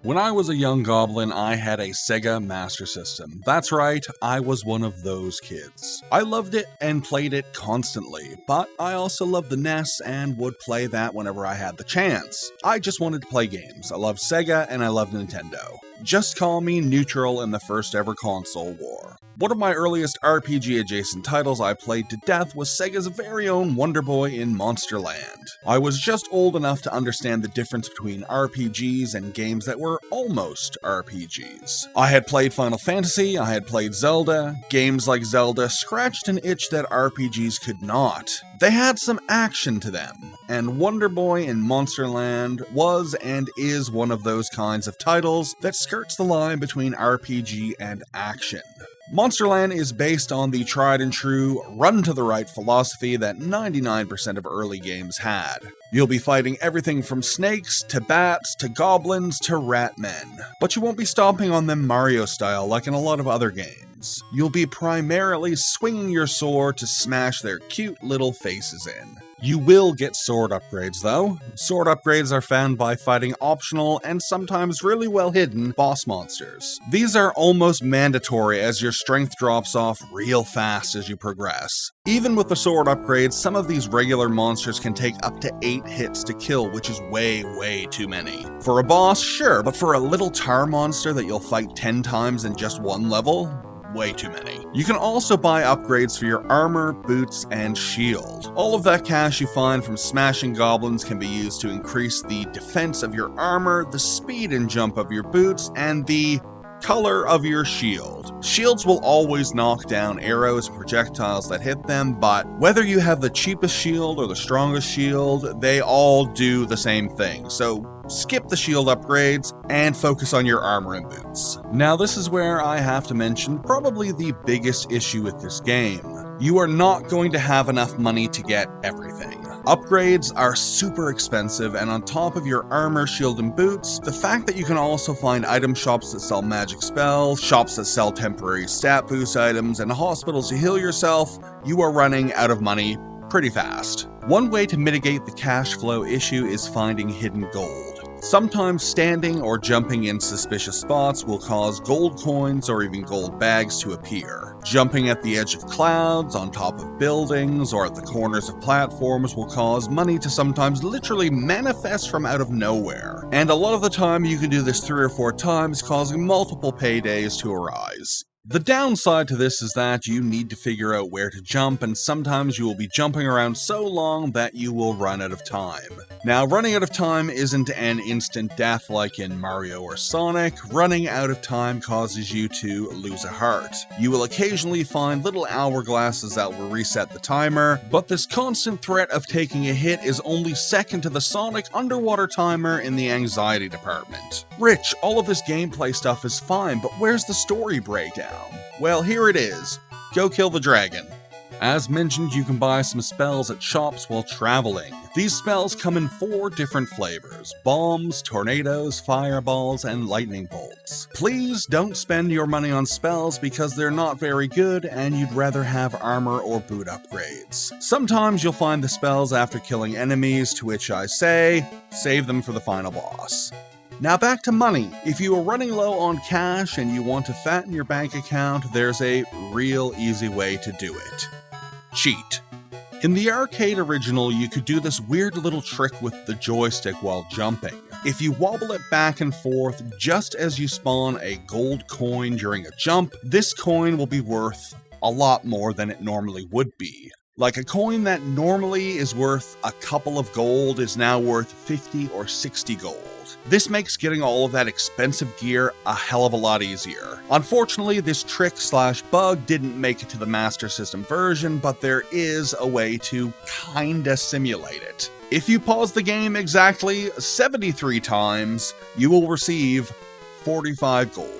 When I was a young goblin, I had a Sega Master System. That's right, I was one of those kids. I loved it and played it constantly, but I also loved the NES and would play that whenever I had the chance. I just wanted to play games. I loved Sega and I loved Nintendo. Just call me neutral in the first ever console war. One of my earliest RPG-adjacent titles I played to death was Sega's very own Wonder Boy in Monster Land. I was just old enough to understand the difference between RPGs and games that were almost RPGs. I had played Final Fantasy, I had played Zelda. Games like Zelda scratched an itch that RPGs could not. They had some action to them, and Wonder Boy in Monster Land was and is one of those kinds of titles that skirts the line between RPG and action. Monsterland is based on the tried and true run-to-the-right philosophy that 99% of early games had. You'll be fighting everything from snakes, to bats, to goblins, to rat men. But you won't be stomping on them Mario style like in a lot of other games. You'll be primarily swinging your sword to smash their cute little faces in. You will get sword upgrades though. Sword upgrades are found by fighting optional and sometimes really well hidden boss monsters. These are almost mandatory as your strength drops off real fast as you progress. Even with the sword upgrades, some of these regular monsters can take up to 8 hits to kill, which is way too many. For a boss, sure, but for a little tar monster that you'll fight 10 times in just one level? Way too many. You can also buy upgrades for your armor, boots, and shield. All of that cash you find from smashing goblins can be used to increase the defense of your armor, the speed and jump of your boots, and the color of your shield. Shields will always knock down arrows and projectiles that hit them, but whether you have the cheapest shield or the strongest shield, they all do the same thing. So skip the shield upgrades and focus on your armor and boots. Now this is where I have to mention probably the biggest issue with this game. You are not going to have enough money to get everything. Upgrades are super expensive, and on top of your armor, shield, and boots, the fact that you can also find item shops that sell magic spells, shops that sell temporary stat boost items, and hospitals to heal yourself, you are running out of money pretty fast. One way to mitigate the cash flow issue is finding hidden gold. Sometimes standing or jumping in suspicious spots will cause gold coins or even gold bags to appear. Jumping at the edge of clouds, on top of buildings, or at the corners of platforms will cause money to sometimes literally manifest from out of nowhere. And a lot of the time you can do this 3 or 4 times, causing multiple paydays to arise. The downside to this is that you need to figure out where to jump, and sometimes you will be jumping around so long that you will run out of time. Now, running out of time isn't an instant death like in Mario or Sonic. Running out of time causes you to lose a heart. You will occasionally find little hourglasses that will reset the timer, but this constant threat of taking a hit is only second to the Sonic underwater timer in the anxiety department. Rich, all of this gameplay stuff is fine, but where's the story breakdown? Well, here it is. Go kill the dragon. As mentioned, you can buy some spells at shops while traveling. These spells come in 4 different flavors: bombs, tornadoes, fireballs, and lightning bolts. Please don't spend your money on spells because they're not very good and you'd rather have armor or boot upgrades. Sometimes you'll find the spells after killing enemies, to which I say, save them for the final boss. Now back to money. If you are running low on cash and you want to fatten your bank account, there's a real easy way to do it. Cheat. In the arcade original, you could do this weird little trick with the joystick while jumping. If you wobble it back and forth just as you spawn a gold coin during a jump, this coin will be worth a lot more than it normally would be. Like a coin that normally is worth a couple of gold is now worth 50 or 60 gold. This makes getting all of that expensive gear a hell of a lot easier. Unfortunately, this trick/bug didn't make it to the Master System version, but there is a way to kinda simulate it. If you pause the game exactly 73 times, you will receive 45 gold.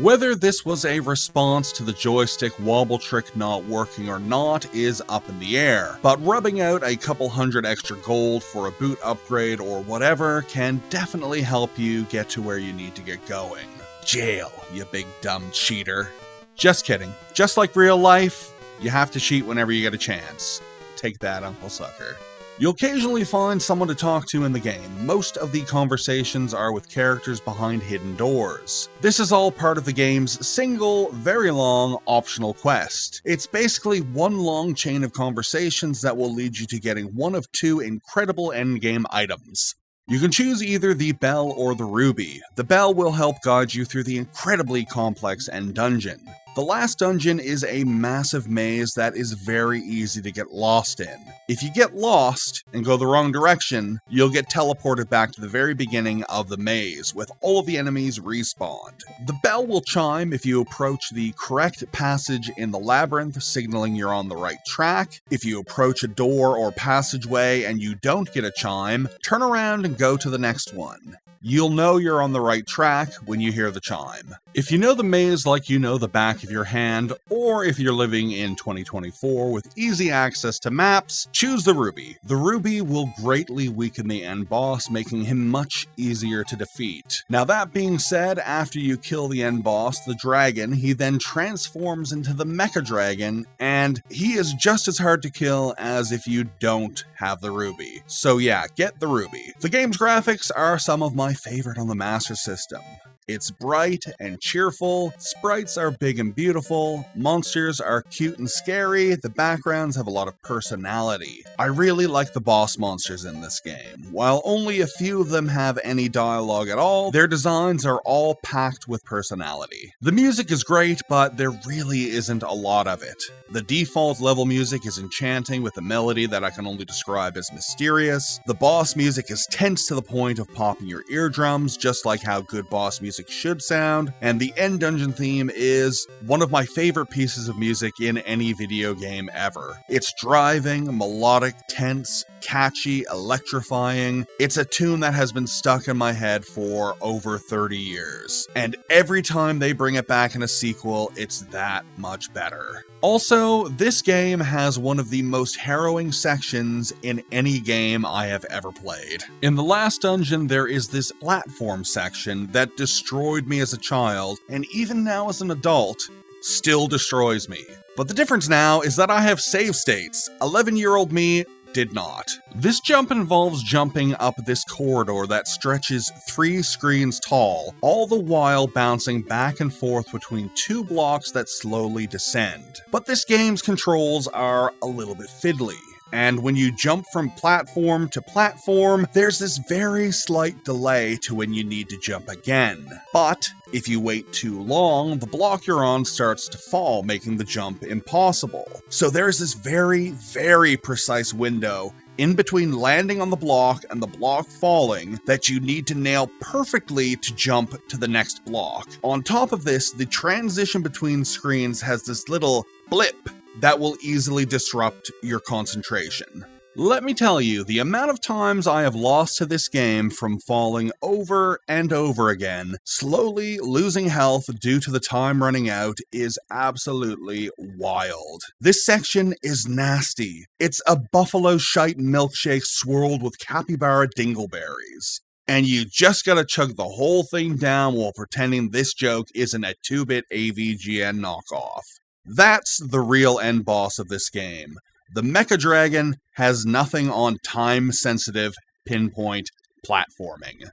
Whether this was a response to the joystick wobble trick not working or not is up in the air, but rubbing out a couple hundred extra gold for a boot upgrade or whatever can definitely help you get to where you need to get going. Jail, you big dumb cheater. Just kidding. Just like real life, you have to cheat whenever you get a chance. Take that, Uncle Sucker. You'll occasionally find someone to talk to in the game. Most of the conversations are with characters behind hidden doors. This is all part of the game's single, very long, optional quest. It's basically one long chain of conversations that will lead you to getting one of two incredible endgame items. You can choose either the bell or the ruby. The bell will help guide you through the incredibly complex end dungeon. The last dungeon is a massive maze that is very easy to get lost in. If you get lost and go the wrong direction, you'll get teleported back to the very beginning of the maze, with all of the enemies respawned. The bell will chime if you approach the correct passage in the labyrinth, signaling you're on the right track. If you approach a door or passageway and you don't get a chime, turn around and go to the next one. You'll know you're on the right track when you hear the chime. If you know the maze like you know the back of your hand, or if you're living in 2024 with easy access to maps, choose the ruby. The ruby will greatly weaken the end boss, making him much easier to defeat. Now that being said, after you kill the end boss, the dragon, he then transforms into the mecha dragon, and he is just as hard to kill as if you don't have the ruby. So yeah, get the ruby. The game's graphics are some of my favorite on the Master System. It's bright and cheerful, sprites are big and beautiful, monsters are cute and scary, the backgrounds have a lot of personality. I really like the boss monsters in this game. While only a few of them have any dialogue at all, their designs are all packed with personality. The music is great, but there really isn't a lot of it. The default level music is enchanting with a melody that I can only describe as mysterious. The boss music is tense to the point of popping your eardrums, just like how good boss music should sound, and the end dungeon theme is one of my favorite pieces of music in any video game ever. It's driving, melodic, tense, catchy, electrifying. It's a tune that has been stuck in my head for over 30 years, and every time they bring it back in a sequel, it's that much better. Also, this game has one of the most harrowing sections in any game I have ever played. In the last dungeon, there is this platform section that destroyed me as a child, and even now as an adult, still destroys me. But the difference now is that I have save states. 11-year-old me did not. This jump involves jumping up this corridor that stretches 3 screens tall, all the while bouncing back and forth between 2 blocks that slowly descend. But this game's controls are a little bit fiddly. And when you jump from platform to platform, there's this very slight delay to when you need to jump again. But if you wait too long, the block you're on starts to fall, making the jump impossible. So there's this very, very precise window in between landing on the block and the block falling that you need to nail perfectly to jump to the next block. On top of this, the transition between screens has this little blip that will easily disrupt your concentration. Let me tell you, the amount of times I have lost to this game from falling over and over again, slowly losing health due to the time running out, is absolutely wild. This section is nasty. It's a buffalo shite milkshake swirled with capybara dingleberries. And you just gotta chug the whole thing down while pretending this joke isn't a 2-bit AVGN knockoff. That's the real end boss of this game. The Mecha Dragon has nothing on time-sensitive, pinpoint platforming.